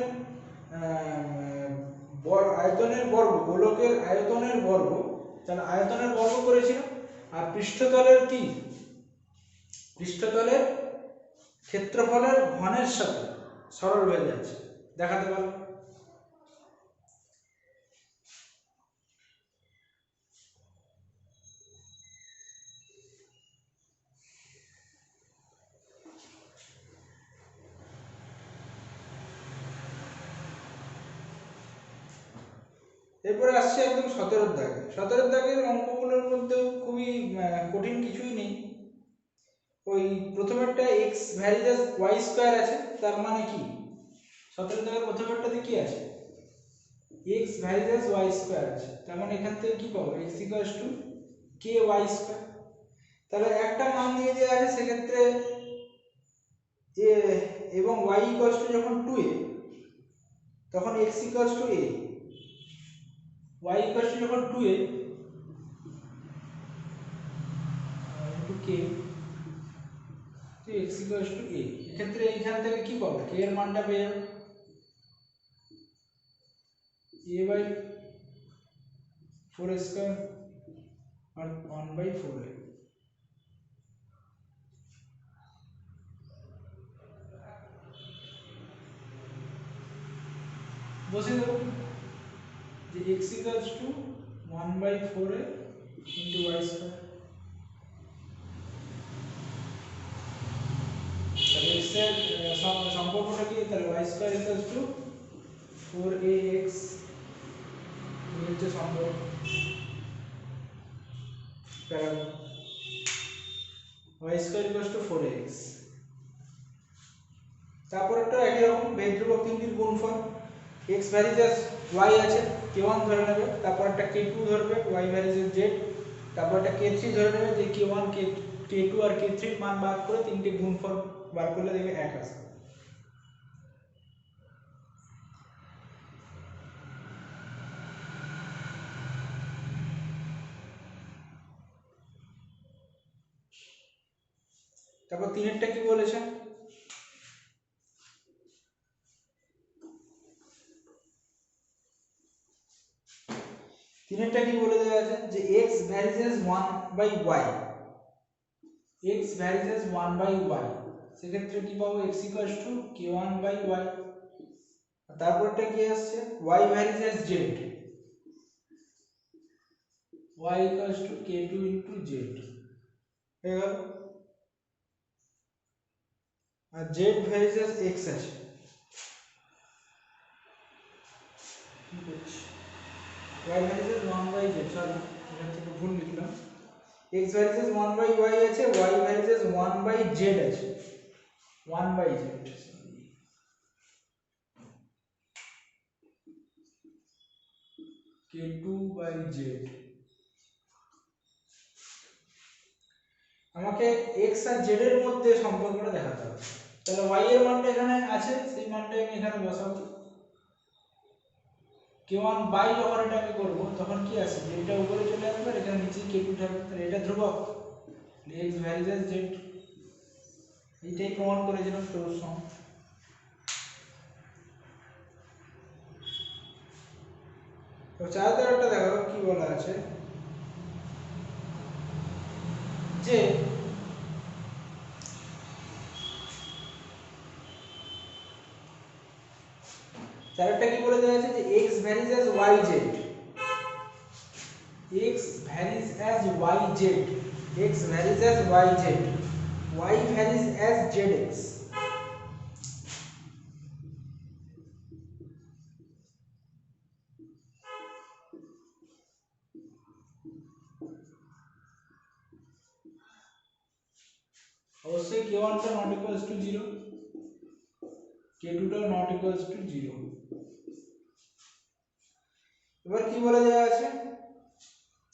আয়তনের বর্গ, গোলকের আয়তনের বর্গ, তাহলে আয়তনের বর্গ করেছিলাম, আর পৃষ্ঠতলের কি, পৃষ্ঠতলের ক্ষেত্রফলের ঘনের সাথে সরল হয়ে যাচ্ছে, দেখাতে পারবো। এরপরে আসছে একদম 17 দাগে। 17 দাগের অঙ্কগুলোর মধ্যে খুবই কঠিন কিছুই নেই। ওই প্রথমেরটা x varies as y square আছে, তার মানে কি 17 দাগের প্রথমেরটাতে কি আছে, x varies as y square আছে, তার মানে এখান থেকে কি পাবো x ky স্কয়ার। তাহলে একটা মান দিয়ে দেওয়া আছে, সেক্ষেত্রে a এবং y যখন 2a, তখন x a, y যখন 2a into k, তো x a, এক্ষেত্রে এইখান থেকে কি পাবো, k এর মানটা পেয়ে যাবো a বাই 4 স্কয়ার আর 1 বাই 4a। বসে দেবো যে x 1 by 4a into y square, তাহলে x এর সম্পর্কটা কি, তাহলে y স্কয়ার 4ax, এই হচ্ছে সম্পর্ক প্যারাবোলা, y স্কয়ার 4ax। তারপরটা একই রকম, ভেদ ধ্রুবক তিনটির গুণফল, x ভ্যারিজ অ্যাজ y আছে, k1 ধরে নেবে, তারপরটা k2 ধরবে, y ভ্যারিজ অ্যাজ z, তারপরটা k3 ধরে নেবে, যে k1 k2 আর k3 এর মান বার করে তিনটে গুণফল বার করলে দেখবে এক আসবে। তারপর তিনেরটা কি বলেছে, তিনেরটা কি বলে দেওয়া আছে যে x varies as 1 by y, x varies as 1 by y, সেক্ষেত্রে কি পাবো x k1 বাই y, তারপরটা কি আসছে y varies as z, y k2 into z, এবার আর z ভ্যারিজ অ্যাজ x আছে, কি করছি y varies as 1 by z, sorry এখান থেকে ভুল লিখলাম, x varies as 1 by y আছে, y varies as 1 by z আছে, 1 by z, k2 by z। আমাকে x আর z এর মধ্যে সম্পর্কটা দেখাতে হবে, তাহলে y এর মানটা এখানে আছে, সেই মানটা আমি এখানে বসাবো, k1 বাই যখন এটা আমি করব তখন কি আসবে, এটা উপরে চলে আসবে আর এখানে নিচে k2 থাকবে, তাহলে এটা ধ্রুবক, x ভ্যারিজ অ্যাজ z, এইটাই প্রমাণ করেছিলাম তোর সঙ্গে। তো চারটা একটা দেখো কি বলা আছে, যে চারটা কি বলে দেওয়া আছে যে x varies as yz, x varies as yz, x varies as yz, y varies as zx, অবশ্যই k1 টা নট ইকুয়ালস টু 0, k2 টা নট ইকুয়ালস টু 0। এবার কি বলা যায় আছে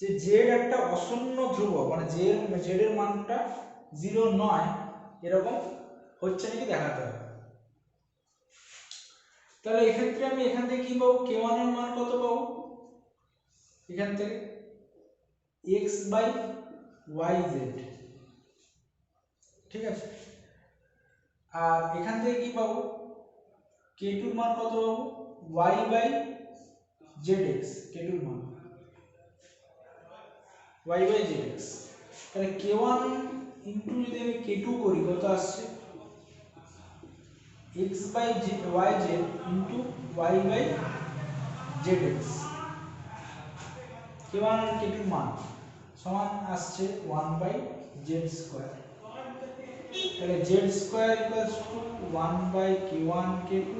যে z একটা অশূন্য ধ্রুবক, মানে z এর মানটা 0 নয় এরকম হচ্ছে নাকি দেখাতে হবে। তাহলে এক্ষেত্রে আমি এখান থেকে কি পাবো, k1 এর মান কত পাবো, এখান থেকে x/yz, ঠিক আছে। আর এখান থেকে কি পাবো, k2 এর মান কত পাবো, y/zx, k2 এর মান y/zx। তাহলে k1 ইনটু যদি আমি k2 করি কত আসছে, x/yz ইনটু y/zx, k1 আর k2 এর মান সমান আসছে 1/z²। তাহলে z² ইকুয়ালস টু 1/k1k2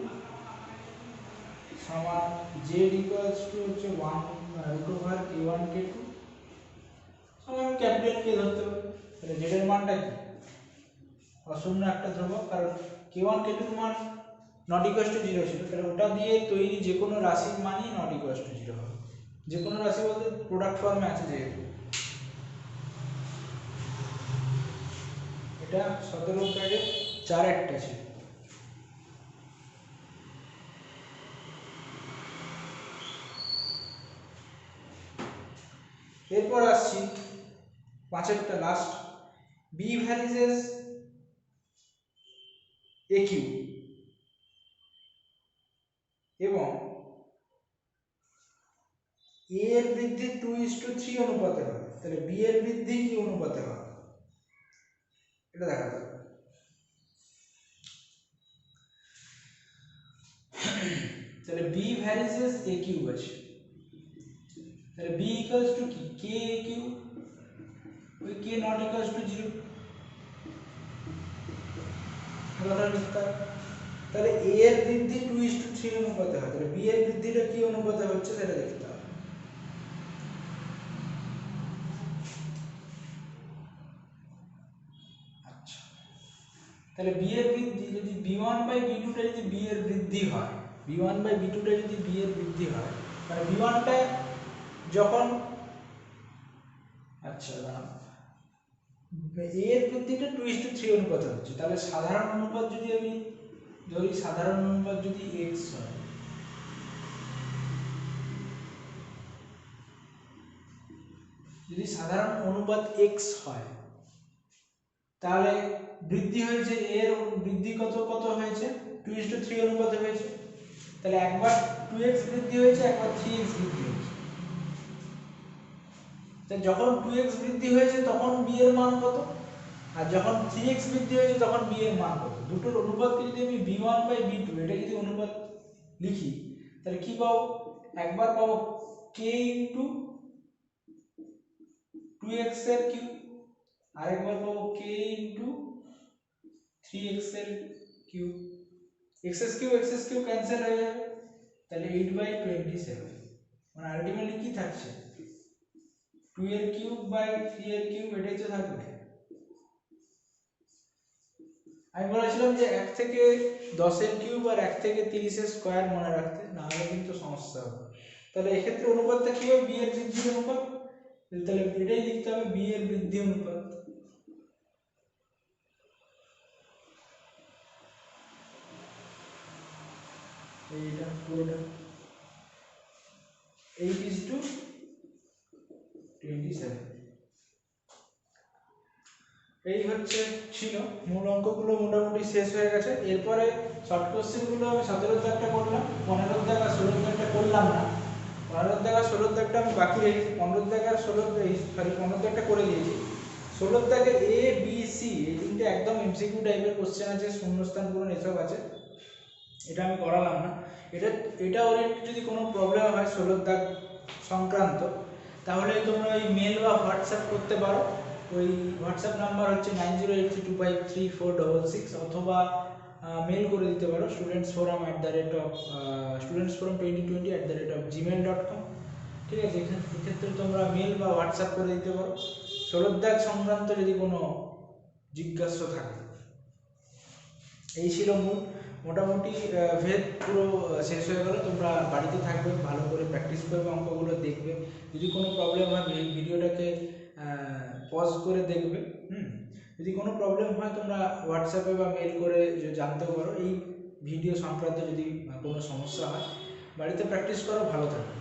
সমান z ইকুয়ালস টু হচ্ছে 1/k1k2 সমান ক্যাপিটাল কে ধরতে হবে। তাহলে z এর মানটা কি, অশূন্য একটা ধ্রুবক, কারণ k1 k2 এর মান নট ইকুয়ালস টু 0 ছিল, তাহলে ওটা দিয়ে তৈরি যে কোনো রাশির মানই নট ইকুয়ালস টু 0 হবে। যে কোনো রাশি বলতে প্রোডাক্ট ফর্মে আছে যেহেতু। এটা 17 দাগের 4 একটা ছিল। এরপর আসছি 5এরটা লাস্ট, b ভ্যারিজেস aq এবং a এর বৃদ্ধি 2:3 অনুপাতে হবে। তাহলে b এর বৃদ্ধি কি অনুপাতে হবে এটা দেখাতে হবে। তাহলে b ভ্যারিজেস aq আছে, তাহলে b ইকুয়ালস টু কি, k aq, ওই k নট ইকুয়ালস টু 0 কথা লিখতে হবে। তাহলে a এর বৃদ্ধি 2:3 অনুপাতে হয়, তাহলে b এর বৃদ্ধিটা কি অনুপাতে হচ্ছে সেটা দেখতে হবে। আচ্ছা, তাহলে b এর বৃদ্ধি যদি b1/b2 টা যদি b এর বৃদ্ধি হয়, b1/b2 টা যদি b এর বৃদ্ধি হয়, মানে b1 টা যখন, আচ্ছা দাঁড়াও, a এর বৃদ্ধিটা 2:3 অনুপাতে হচ্ছে, তাহলে সাধারণ অনুপাত যদি আমি ধরি, সাধারণ অনুপাত যদি x হয়, যদি সাধারণ অনুপাত x হয়, তাহলে বৃদ্ধি হয়েছে এর বৃদ্ধি কত কত হয়েছে, 2:3 অনুপাতে হয়েছে। তাহলে একবার 2x বৃদ্ধি হয়েছে, একবার 3x বৃদ্ধি হয়েছে। তাহলে যখন 2x বৃদ্ধি হয়েছে তখন b এর মান কত, আর যখন 3x বৃদ্ধি হয়েছে তখন b এর মান কত। দুটোর অনুপাতকে যদি আমি b1/b2 এটা যদি অনুপাত লিখি, তাহলে কি পাবো, একবার পাবো k ইনটু 2x এর কিউব, আরেকবার পাবো k ইনটু 3x এর কিউব, x এর কিউব ক্যান্সেল হয়ে যাবে, তাহলে 8/27, মানে আলটিমেটলি কি থাকছে, 2 এর কিউব বাই 3 এর কিউব, এটাই তো থাকবে। আমি বলেছিলাম যে 1 থেকে 10 এর কিউব আর 1 থেকে 30 এর স্কয়ার মনে রাখতে, না হলে কিন্তু সমস্যা হবে। তাহলে এই ক্ষেত্রে অনুপাতটা কি হবে, b এর বৃদ্ধির অনুপাত, তাহলে এটাই লিখতে হবে b এর বৃদ্ধি অনুপাত। এইটা পুরোটা 8:27। এই হচ্ছে ছিল মূল অঙ্কগুলো, মোটামুটি শেষ হয়ে গেছে। এরপরে শর্ট কোশ্চেনগুলো আমি 17 দাগটা করলাম, 15 দাগ আর 16 দাগটা করলাম না। 15 দাগ আর 16 দাগটা আমি বাকি রেখেছি, 15 দাগ আর 16 15 দাগটা করে দিয়েছি। 16 দাগে এ বি সি এই তিনটে একদম এমসিকিউ টাইপের কোশ্চেন আছে, শূন্যস্থান পূরণ এসব আছে, এটা আমি করালাম না। এটা ওরিয়েন্টেড যদি কোনো প্রবলেম হয় 16 দাগ সংক্রান্ত, তাহলে তোমরা ওই মেল বা হোয়াটসঅ্যাপ করতে পারো। ওই হোয়াটসঅ্যাপ নাম্বার হচ্ছে 9083253466, অথবা মেল করে দিতে পারো studentsforum@students2020@gmail.com। ঠিক আছে, এক্ষেত্রে তোমরা মেল বা হোয়াটসঅ্যাপ করে দিতে পারো। 16 দাগ সংক্রান্ত যদি কোনো জিজ্ঞাস্য থাকবে। এই ছিল মোটামুটি ভেদ পুরো শেষ হয়ে গেল। তোমরা বাড়িতে থাকবে, ভালো করে প্র্যাকটিস করবে, অঙ্কগুলো দেখবে। যদি কোনো প্রবলেম হয় ভিডিওটাকে পজ করে দেখবে। যদি কোনো প্রবলেম হয় তোমরা হোয়াটসঅ্যাপে বা মেল করে জানতে পারো। এই ভিডিও সংক্রান্ত যদি কোনো সমস্যা হয়, বাড়িতে প্র্যাকটিস করো, ভালো থাকবে।